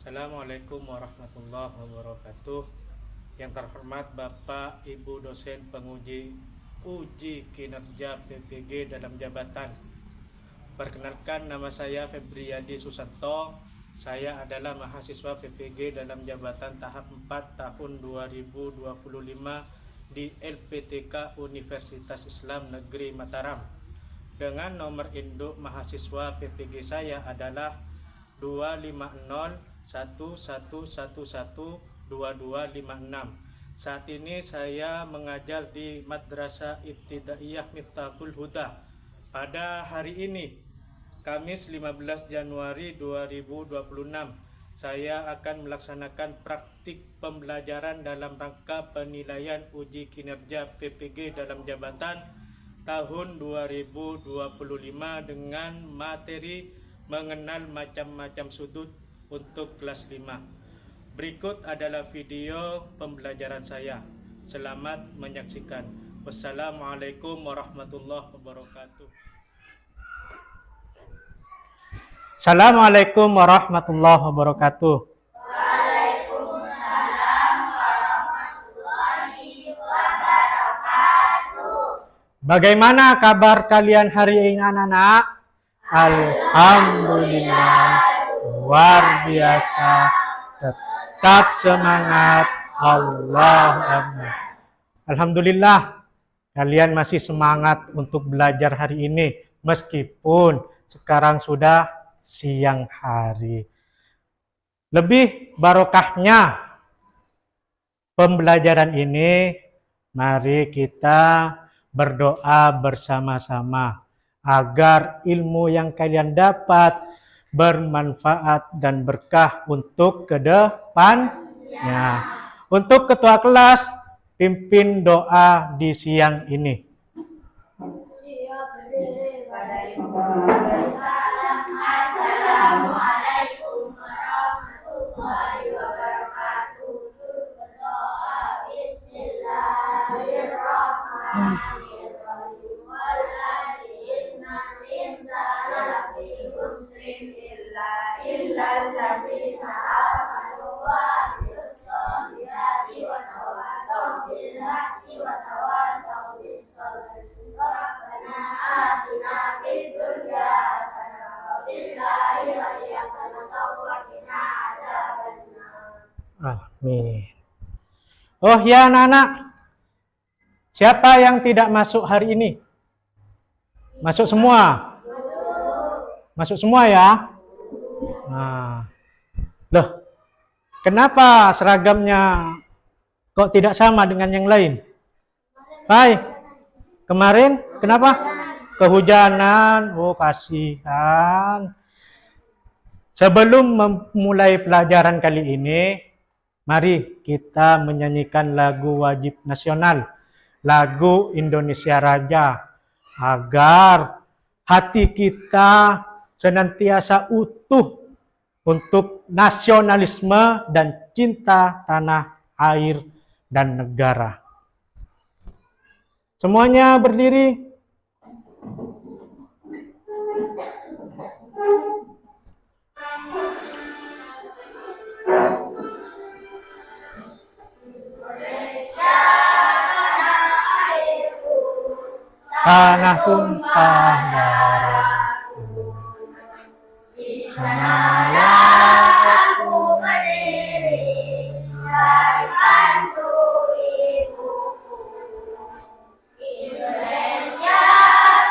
Assalamualaikum warahmatullahi wabarakatuh. Yang terhormat Bapak Ibu dosen penguji uji kinerja PPG dalam jabatan. Perkenalkan, nama saya Febriadi Susanto. Saya adalah mahasiswa PPG dalam jabatan tahap 4 tahun 2025 di LPTK Universitas Islam Negeri Mataram. Dengan nomor induk mahasiswa PPG saya adalah 25011112256. Saat ini saya mengajar di Madrasah Ibtidaiyah Miftahul Huda. Pada hari ini, Kamis 15 Januari 2026, saya akan melaksanakan praktik pembelajaran dalam rangka penilaian uji kinerja PPG dalam jabatan tahun 2025 dengan materi mengenal macam-macam sudut untuk kelas 5. Berikut adalah video pembelajaran saya. Selamat menyaksikan. Wassalamualaikum warahmatullahi wabarakatuh. Assalamualaikum warahmatullahi wabarakatuh. Waalaikumsalam warahmatullahi wabarakatuh. Bagaimana kabar kalian hari ini, anak-anak? Alhamdulillah, luar biasa. Tetap semangat. Allahu Akbar. Alhamdulillah, kalian masih semangat untuk belajar hari ini meskipun sekarang sudah siang hari. Lebih barokahnya pembelajaran ini, mari kita berdoa bersama-sama agar ilmu yang kalian dapat bermanfaat dan berkah untuk kedepannya. Untuk ketua kelas, pimpin doa di siang ini. Assalamualaikum warahmatullahi wabarakatuh. Berdoa bismillahirrahmanirrahim. Wallazi innal insana lafi khusrin illal ladzina amanu wa amilus solihati wa tawasaw bil haqqi wa tawasaw bis sabr. Rabbana atina fid dunya hasanah wa fil akhirati hasanah wa qina adzabannar. Amin. Oh ya anak-anak, siapa yang tidak masuk hari ini? Masuk semua? Masuk semua ya? Nah, loh, kenapa seragamnya kok tidak sama dengan yang lain? Hai, kemarin kenapa? Kehujanan. Oh, kasihan. Sebelum memulai pelajaran kali ini, mari kita menyanyikan lagu wajib nasional, lagu Indonesia Raya, agar hati kita senantiasa utuh untuk nasionalisme dan cinta tanah air dan negara. Semuanya berdiri. Tanah tumpah darahku, di sanalah aku berdiri, harapanku ibuku. Indonesia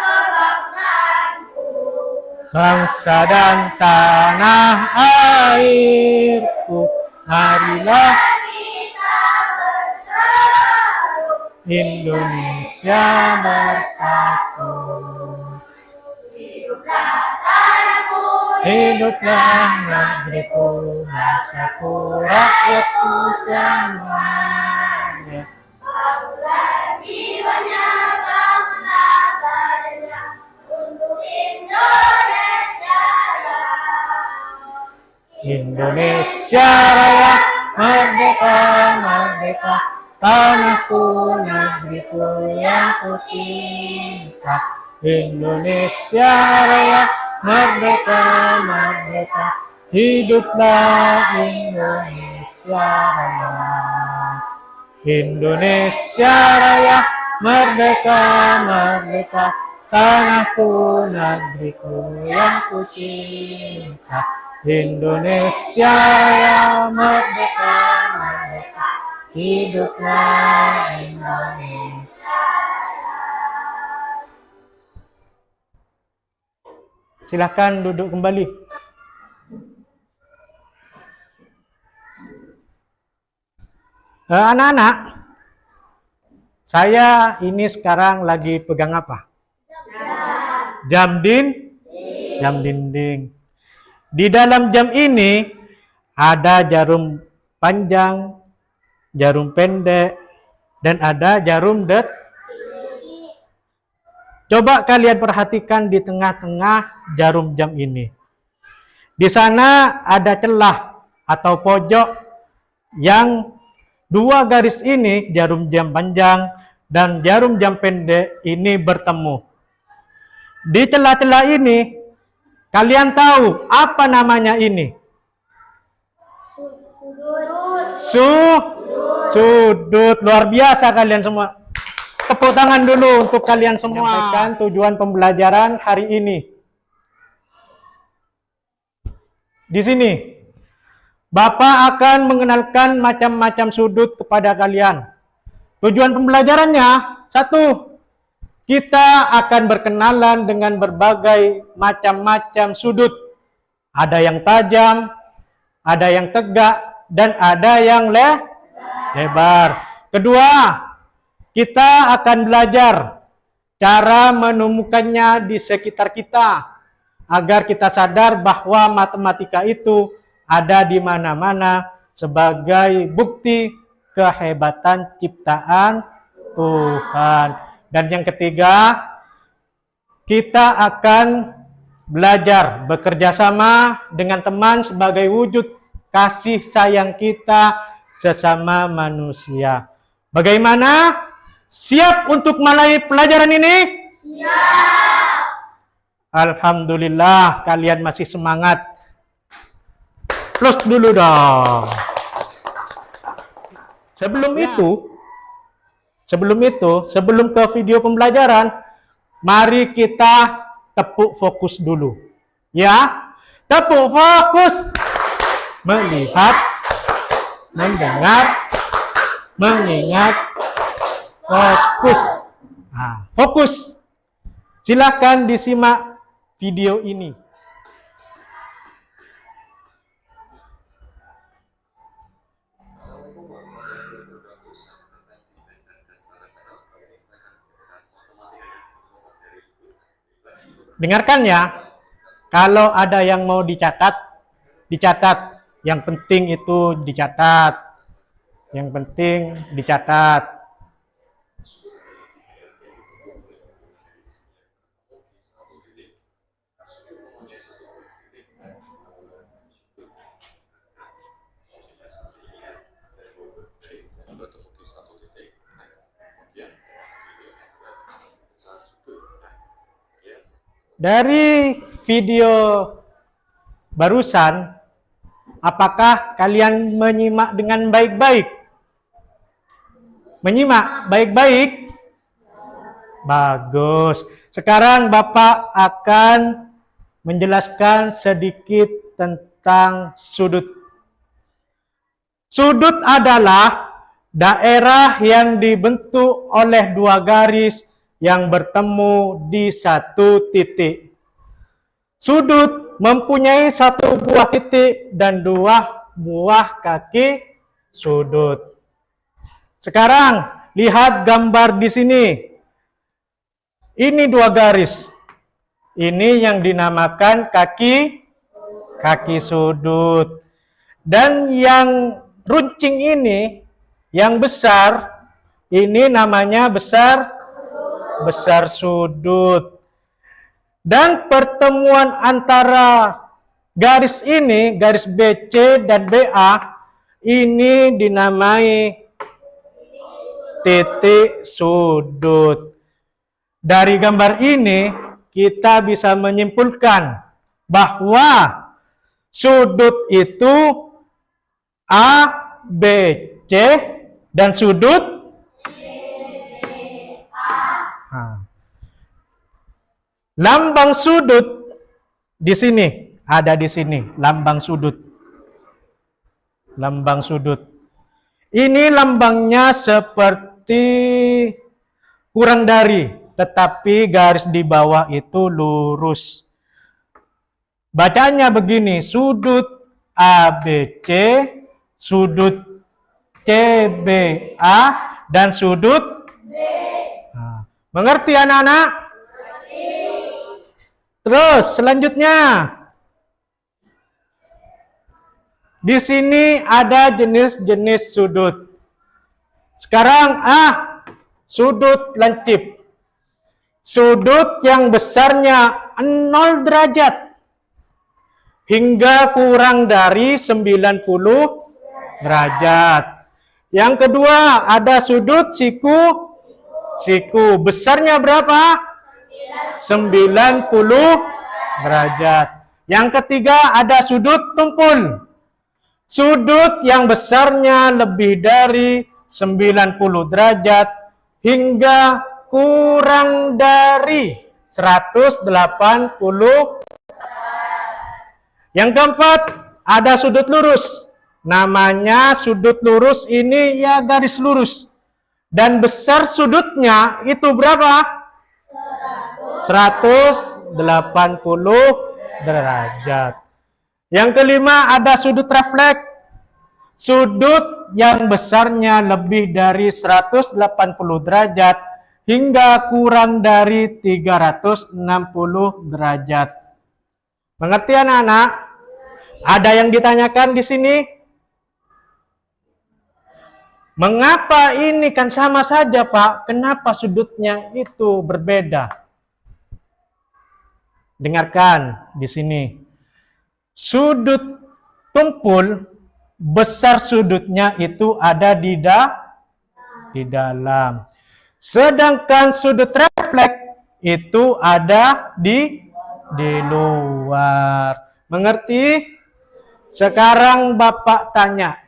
kebangsaanku, bangsa dan tanah airku, marilah kita bersatu. Indonesia bersatu. Hiduplah tanahku, Hiduplah negeriku, bangsaku, rakyatku semuanya. bangunlah jiwanya, bangunlah badannya untuk Indonesia Raya. Indonesia Raya, merdeka, merdeka, tanahku, negeriku yang ku cinta. Indonesia Raya, merdeka, merdeka, hiduplah Indonesia Raya. Indonesia Raya, merdeka, merdeka, tanahku, negeriku yang ku cinta. Indonesia Raya, merdeka, merdeka, hiduplah Indonesia. Silakan duduk kembali. Anak-anak, saya ini sekarang lagi pegang apa? Jam dinding. Di dalam jam ini ada jarum panjang, jarum pendek, dan ada jarum detik. Coba kalian perhatikan di tengah-tengah jarum jam ini. Di sana ada celah atau pojok yang dua garis ini, jarum jam panjang dan jarum jam pendek ini bertemu. Di celah-celah ini, kalian tahu apa namanya ini? Sudut. Luar biasa kalian semua. Tepuk tangan dulu untuk kalian semua. Sampaikan tujuan pembelajaran hari ini. Di sini, Bapak akan mengenalkan macam-macam sudut kepada kalian. Tujuan pembelajarannya, satu, kita akan berkenalan dengan berbagai macam-macam sudut. Ada yang tajam, ada yang tegak, dan ada yang lebar. Kedua, kita akan belajar cara menemukannya di sekitar kita, agar kita sadar bahwa matematika itu ada di mana-mana sebagai bukti kehebatan ciptaan Tuhan. Dan yang ketiga, kita akan belajar bekerja sama dengan teman sebagai wujud kasih sayang kita sesama manusia. Bagaimana? Siap untuk mulai pelajaran ini? Siap. Alhamdulillah, kalian masih semangat. Plus dulu dong. Sebelum ke video pembelajaran, mari kita tepuk fokus dulu. Ya, tepuk fokus. Melihat, mendengar, mengingat, fokus. Nah, fokus. Silakan disimak video ini. Dengarkan ya, kalau ada yang mau dicatat, dicatat. Yang penting itu dicatat. Yang penting dicatat. Dari video barusan, apakah kalian menyimak dengan baik-baik? Menyimak baik-baik? Bagus. Sekarang Bapak akan menjelaskan sedikit tentang sudut. Sudut adalah daerah yang dibentuk oleh dua garis yang bertemu di satu titik. Sudut mempunyai satu buah titik dan dua buah kaki sudut. Sekarang lihat gambar di sini. Ini dua garis. Ini yang dinamakan kaki sudut. Dan yang runcing ini, yang besar, ini namanya besar sudut. Dan pertemuan antara garis ini, garis BC dan BA, ini dinamai titik sudut. Dari gambar ini, kita bisa menyimpulkan bahwa Sudut itu A, B, C, dan sudut Nah. Lambang sudut di sini, ada di sini, lambang sudut. Lambang sudut. Ini lambangnya seperti kurang dari, tetapi garis di bawah itu lurus. Bacanya begini, sudut ABC, sudut CBA, dan sudut Nah, mengerti anak-anak? Terus selanjutnya, di sini ada jenis-jenis sudut. Sekarang sudut lancip. Sudut yang besarnya 0 derajat hingga kurang dari 90 derajat. Yang kedua ada sudut siku. Besarnya berapa? 90 derajat. Yang ketiga ada sudut tumpul. Sudut yang besarnya lebih dari 90 derajat hingga kurang dari 180. Yang keempat ada sudut lurus. Namanya sudut lurus ini ya garis lurus. Dan besar sudutnya itu berapa? 180 derajat. Yang kelima ada sudut refleks. Sudut yang besarnya lebih dari 180 derajat hingga kurang dari 360 derajat. Mengerti anak-anak? Ada yang ditanyakan di sini? Mengapa ini kan sama saja, Pak? Kenapa sudutnya itu berbeda? Dengarkan di sini. Sudut tumpul, besar sudutnya itu ada di dalam. Sedangkan sudut refleks itu ada di luar. Mengerti? Sekarang Bapak tanya.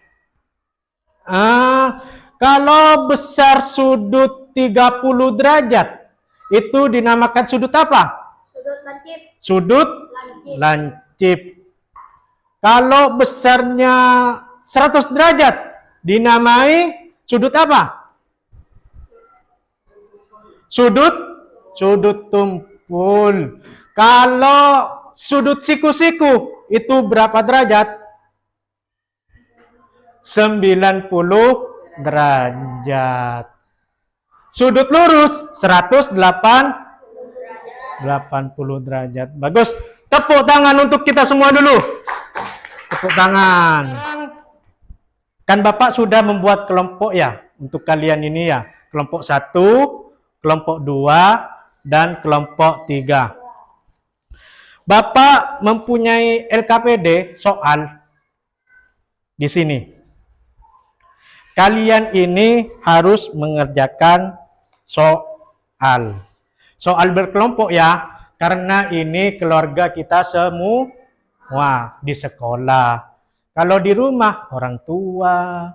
Kalau besar sudut 30 derajat, itu dinamakan sudut apa? Sudut lancip. Sudut lancip. Kalau besarnya 100 derajat, dinamai sudut apa? Sudut tumpul. Kalau sudut siku-siku, itu berapa derajat? 90 derajat. Sudut lurus 180 derajat. Bagus. Tepuk tangan untuk kita semua dulu. Tepuk tangan. Kan Bapak sudah membuat kelompok ya untuk kalian ini ya. Kelompok 1, kelompok 2, dan kelompok 3. Bapak mempunyai LKPD soal di sini. Kalian ini harus mengerjakan soal. Soal berkelompok ya, karena ini keluarga kita semua di sekolah. Kalau di rumah, orang tua,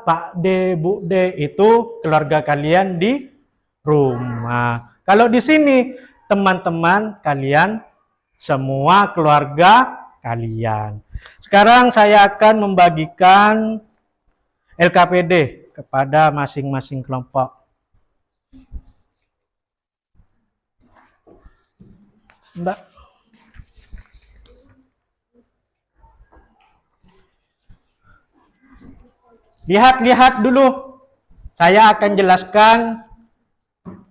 Pak D, Bu D, itu keluarga kalian di rumah. Kalau di sini, teman-teman kalian, semua keluarga kalian. Sekarang saya akan membagikan LKPD kepada masing-masing kelompok. Mbak. Lihat-lihat dulu. Saya akan jelaskan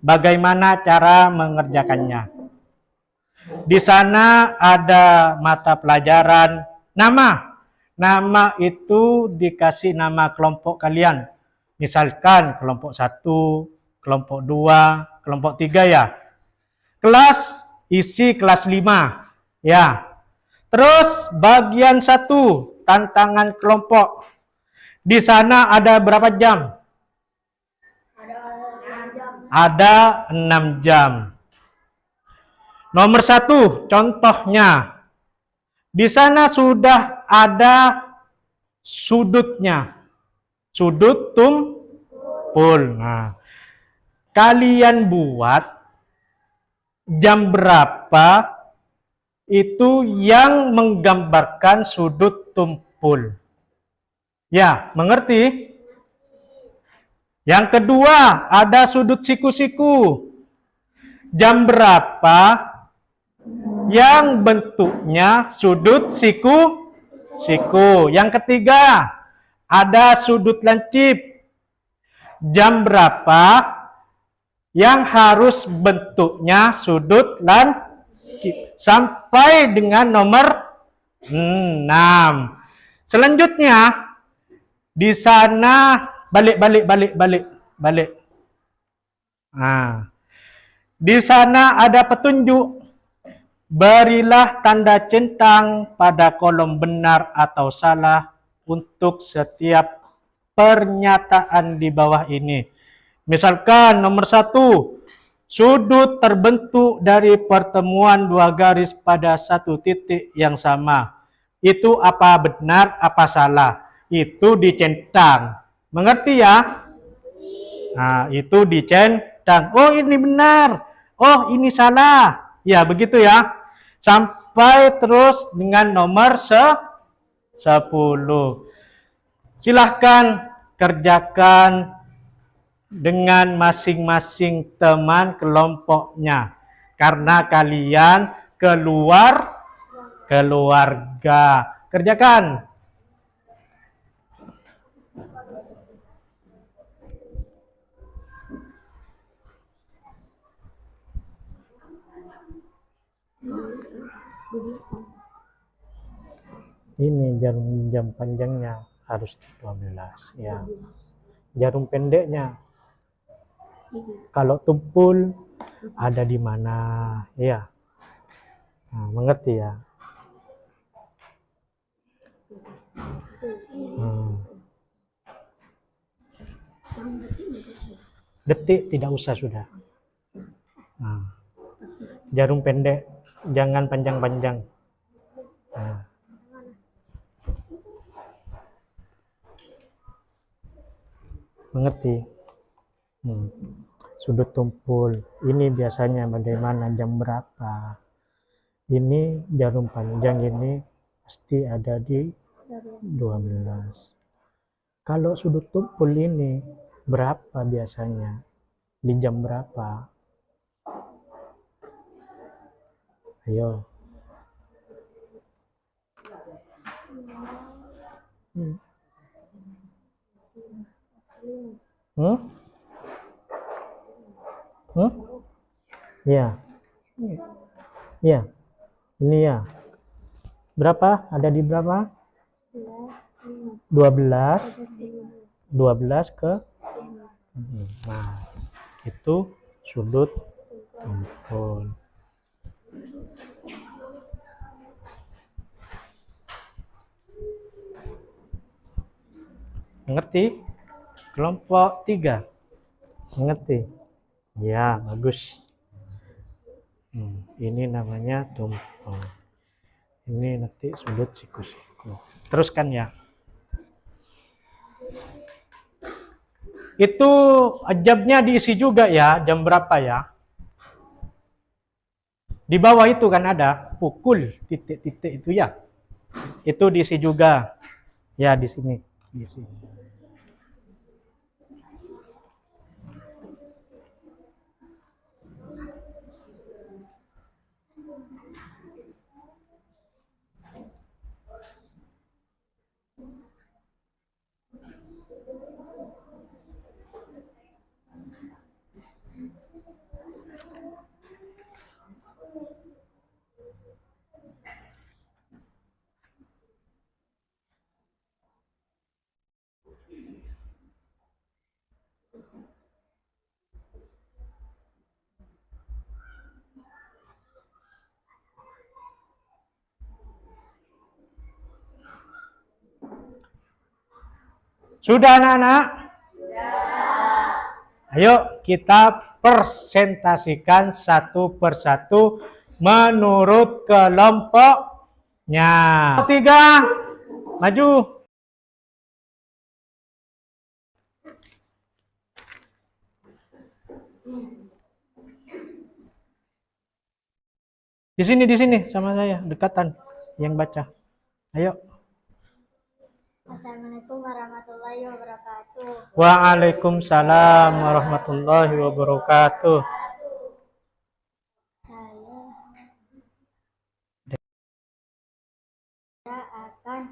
bagaimana cara mengerjakannya. Di sana ada mata pelajaran nama. Nama itu dikasih nama kelompok kalian. Misalkan kelompok 1, kelompok 2, kelompok 3 ya. Kelas isi kelas 5 ya. Terus bagian 1 tantangan kelompok. Di sana ada berapa jam? Ada 6 jam. Nomor 1 contohnya Di sana sudah ada sudutnya. Sudut tumpul. Nah, kalian buat jam berapa itu yang menggambarkan sudut tumpul. Ya, mengerti? Yang kedua, ada sudut siku-siku. Jam berapa yang bentuknya sudut siku-siku. Yang ketiga, ada sudut lancip. Jam berapa yang harus bentuknya sudut lancip. Sampai dengan nomor 6. Selanjutnya, di sana balik. Nah, di sana ada petunjuk. Berilah tanda centang pada kolom benar atau salah untuk setiap pernyataan di bawah ini. Misalkan nomor 1, sudut terbentuk dari pertemuan dua garis pada satu titik yang sama. Itu apa benar, apa salah? Itu dicentang. Mengerti ya? Nah, itu dicentang. Oh, ini benar. Oh, ini salah. Ya, begitu ya. Sampai terus dengan nomor 10. Silahkan kerjakan dengan masing-masing teman kelompoknya. Karena kalian keluarga. Kerjakan. Ini jam panjangnya harus 12 ya. Jarum pendeknya kalau tumpul ada di mana ya. Nah, mengerti ya. Detik tidak usah sudah. Nah, jarum pendek jangan panjang-panjang. Nah. Mengerti? Sudut tumpul ini biasanya bagaimana, jam berapa. Ini jarum panjang ini pasti ada di 12. Kalau sudut tumpul ini berapa biasanya, di jam berapa? Ayo. Ya. Ya. Ini ya. Berapa? Ada di berapa? 12. 12 ke. Nah, itu sudut tumpul. Mengerti? Kelompok 3. Mengerti? Ya, bagus. Ini namanya tumpul. Ini nanti sudut siku-siku. Teruskan ya. Itu jamnya diisi juga ya, jam berapa ya? Di bawah itu kan ada pukul titik-titik itu ya. Itu diisi juga. Ya, di sini diisi. Sudah anak-anak? Sudah. Ayo kita presentasikan satu persatu menurut kelompok Nya. 3. Maju. Di sini sama saya, dekatan yang baca. Ayo. Assalamualaikum warahmatullahi wabarakatuh. Waalaikumsalam warahmatullahi wabarakatuh. Saya akan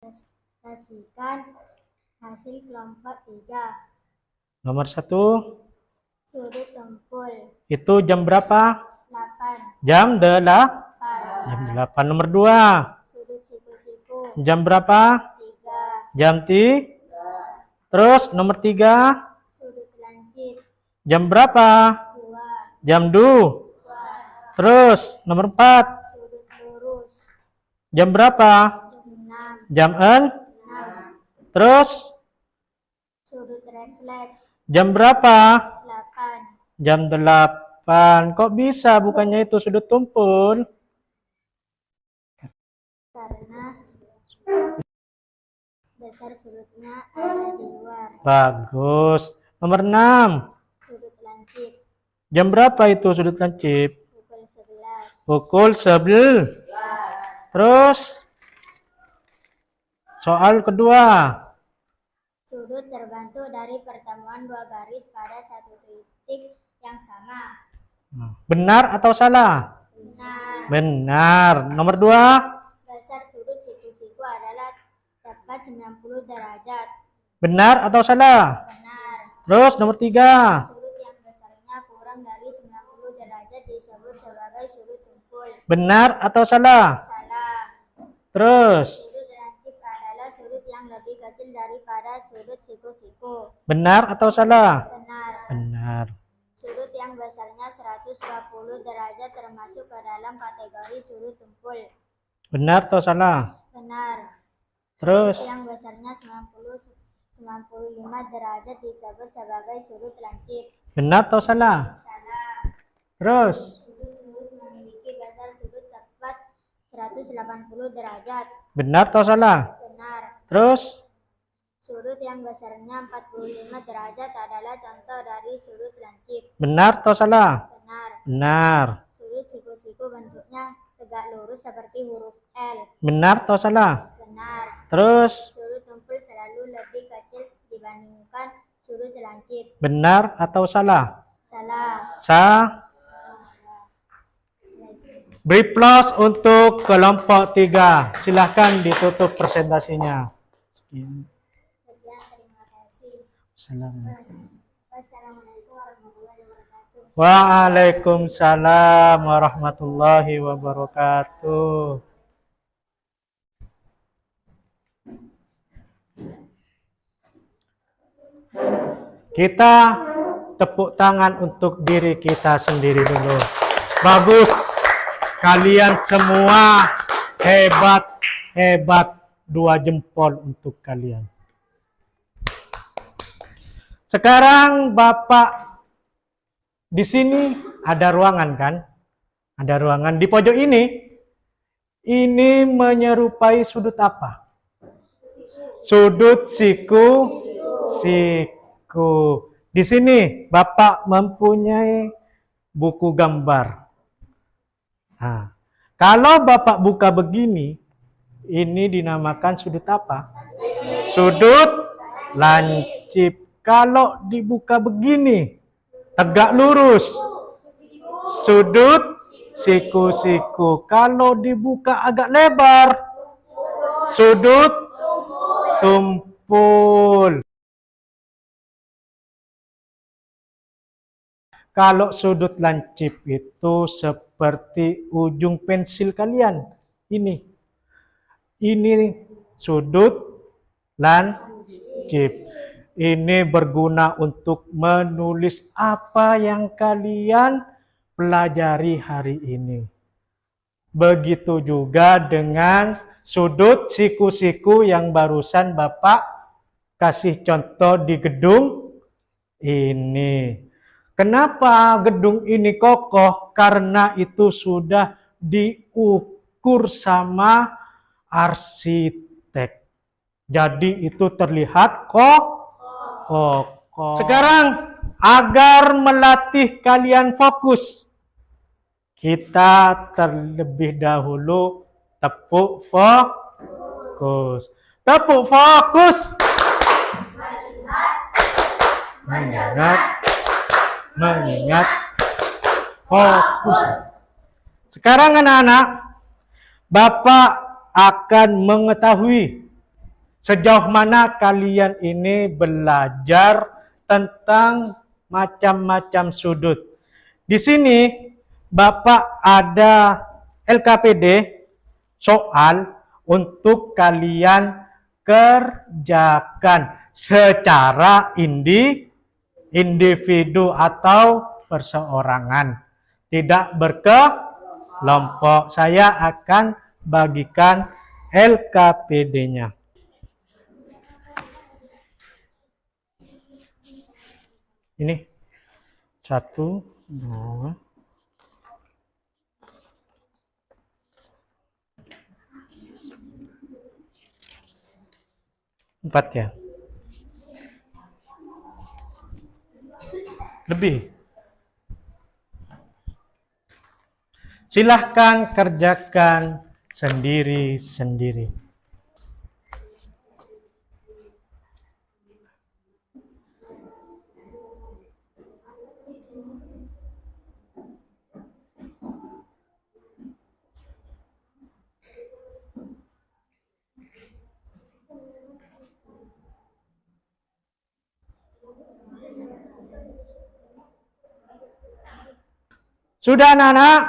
presentasikan hasil kelompok 3. Nomor 1. Sudut tumpul Itu jam berapa? 8. Jam 8. 4. Jam 8. Nomor 2. Sudut siku-siku Jam berapa? 3. Jam 3. Terus nomor 3. Sudut lancip Jam berapa? 2. Jam 2. Terus nomor 4. Sudut lurus Jam berapa? 6. Jam 6. 6. Terus Sudut refleks jam berapa? 8. Jam 8. Kok bisa bukannya itu sudut tumpul? Karena dasar sudutnya ada di luar. Bagus. Nomor 6. Sudut lancip Jam berapa itu sudut lancip? pukul 11. Pukul 11. Terus soal kedua. Sudut terbentuk dari pertemuan dua garis pada satu titik yang sama. Benar atau salah? Benar. Benar. Nomor 2. Dasar sudut siku-siku adalah tepat 90 derajat. Benar atau salah? Benar. Terus nomor 3. Sudut yang besarnya kurang dari 90 derajat disebut sebagai sudut tumpul. Benar atau salah? Salah. Terus Sudut lancip adalah sudut yang lebih kecil daripada sudut siku-siku. benar atau salah? Benar. Benar. Sudut yang besarnya 120 derajat termasuk ke dalam kategori sudut tumpul. Benar atau salah? Benar. Terus Sudut yang besarnya 95 derajat disebut sebagai sudut lancip. benar atau salah? Salah. Terus Sudut lurus memiliki dasar sudut tepat 180 derajat. benar atau salah? Benar. Terus Sudut yang besarnya 45 derajat adalah contoh dari sudut lancip. benar atau salah? Benar. Benar. Sudut siku-siku bentuknya tegak lurus seperti huruf L. Benar atau salah? Benar. Terus Sudut tumpul selalu lebih kecil dibandingkan sudut lancip. benar atau salah? Salah. Beri plus untuk kelompok 3. Silahkan ditutup presentasinya. Sekian, terima kasih. Wassalamualaikum warahmatullahi wabarakatuh. Waalaikumsalam warahmatullahi wabarakatuh. Kita tepuk tangan untuk diri kita sendiri dulu. Bagus. Kalian semua hebat, hebat. 2 jempol untuk kalian. Sekarang Bapak di sini ada ruangan kan? Ada ruangan di pojok ini. Ini menyerupai sudut apa? Sudut siku. Di sini Bapak mempunyai buku gambar. Nah, kalau Bapak buka begini, ini dinamakan sudut apa? Sudut lancip. Kalau dibuka begini, tegak lurus, sudut siku-siku. Kalau dibuka agak lebar, sudut tumpul. Kalau sudut lancip itu seperti ujung pensil kalian. Ini sudut lancip. Ini berguna untuk menulis apa yang kalian pelajari hari ini. Begitu juga dengan sudut siku-siku yang barusan Bapak kasih contoh di gedung ini. Kenapa gedung ini kokoh? Karena itu sudah diukur sama arsitek. Jadi itu terlihat kokoh. Sekarang agar melatih kalian fokus, kita terlebih dahulu tepuk fokus. Tepuk fokus. Mengingat, fokus. Sekarang anak-anak, Bapak akan mengetahui sejauh mana kalian ini belajar tentang macam-macam sudut. Di sini Bapak ada LKPD soal untuk kalian kerjakan secara individu atau perseorangan, tidak berkelompok. Saya akan bagikan LKPD-nya. Ini 1, 2, 4 ya. Lebih. Silahkan kerjakan sendiri-sendiri. Sudah anak-anak?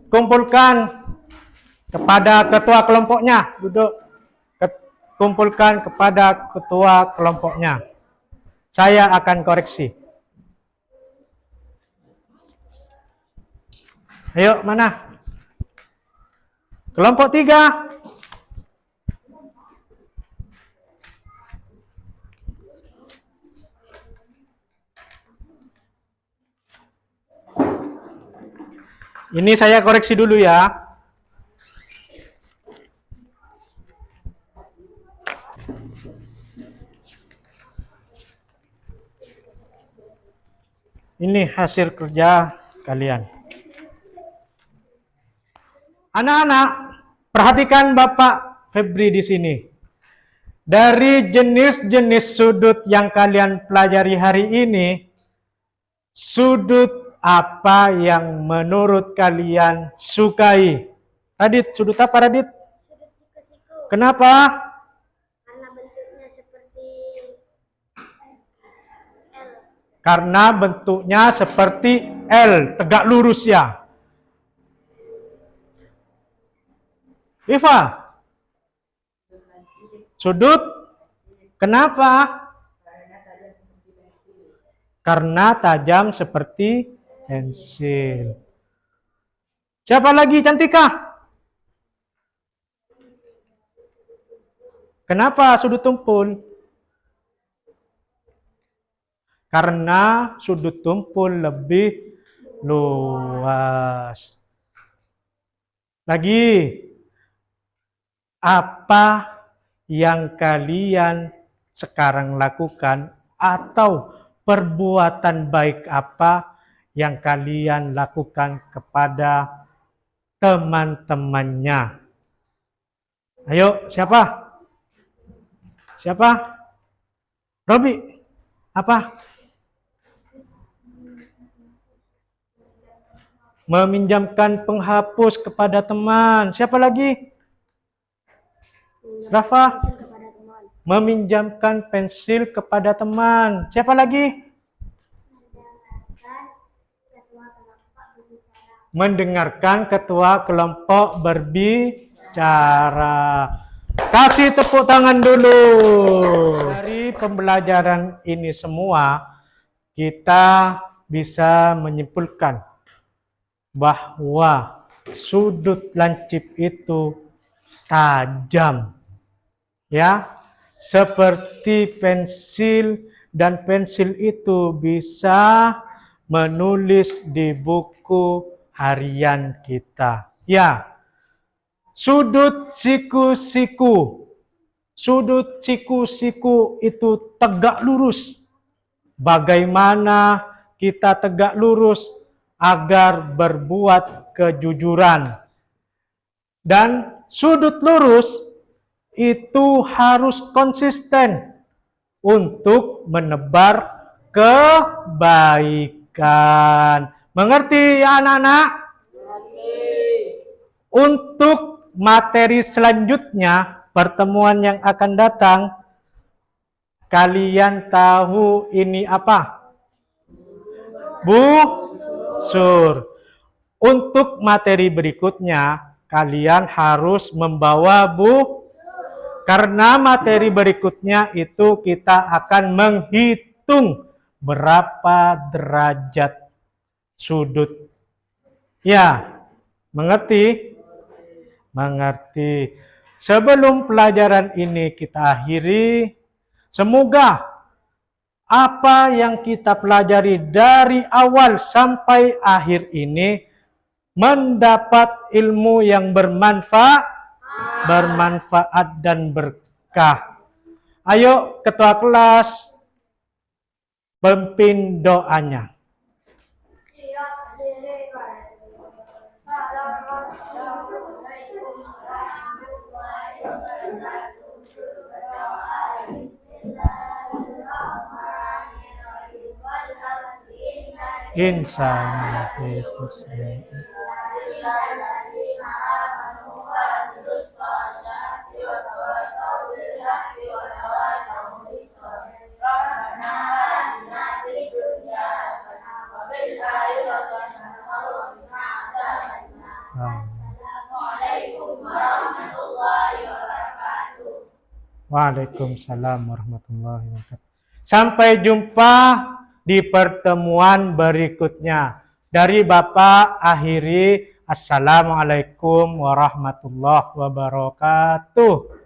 Kumpulkan kepada ketua kelompoknya. Duduk. Kumpulkan kepada ketua kelompoknya. Saya akan koreksi. Ayo, mana? Kelompok 3. Ini saya koreksi dulu ya. Ini hasil kerja kalian. Anak-anak, perhatikan Bapak Febri di sini. Dari jenis-jenis sudut yang kalian pelajari hari ini, sudut apa yang menurut kalian sukai? Radit, sudut apa Radit? Sudut siku-siku. Kenapa? Karena bentuknya seperti L. Karena bentuknya seperti L, tegak lurus ya. Iva? Sudut? Kenapa? Karena tajam seperti pensil. Siapa lagi? Cantika? Kenapa sudut tumpul? Karena sudut tumpul lebih luas. Lagi, apa yang kalian sekarang lakukan atau perbuatan baik apa yang kalian lakukan kepada teman-temannya? Ayo, siapa? Siapa? Robi, apa? Meminjamkan penghapus kepada teman. Siapa lagi? Rafa? Meminjamkan pensil kepada teman. Siapa lagi? Mendengarkan ketua kelompok berbicara. Kasih tepuk tangan dulu. Dari pembelajaran ini semua, kita bisa menyimpulkan bahwa sudut lancip itu tajam. Ya, seperti pensil, dan pensil itu bisa menulis di buku harian kita. Ya, sudut siku-siku. Sudut siku-siku itu tegak lurus. Bagaimana kita tegak lurus agar berbuat kejujuran. Dan sudut lurus itu harus konsisten untuk menebar kebaikan. Mengerti ya anak-anak? Untuk materi selanjutnya, pertemuan yang akan datang, kalian tahu ini apa? Busur. Untuk materi berikutnya, kalian harus membawa karena materi berikutnya itu kita akan menghitung berapa derajat sudut. Ya, mengerti? Mengerti. Sebelum pelajaran ini kita akhiri, semoga apa yang kita pelajari dari awal sampai akhir ini mendapat ilmu yang bermanfaat dan berkah. Ayo ketua kelas pimpin doanya. Insyaallah. Waalaikumsalam warahmatullahi wabarakatuh. Sampai jumpa di pertemuan berikutnya. Dari Bapak akhiri, Assalamualaikum warahmatullahi wabarakatuh.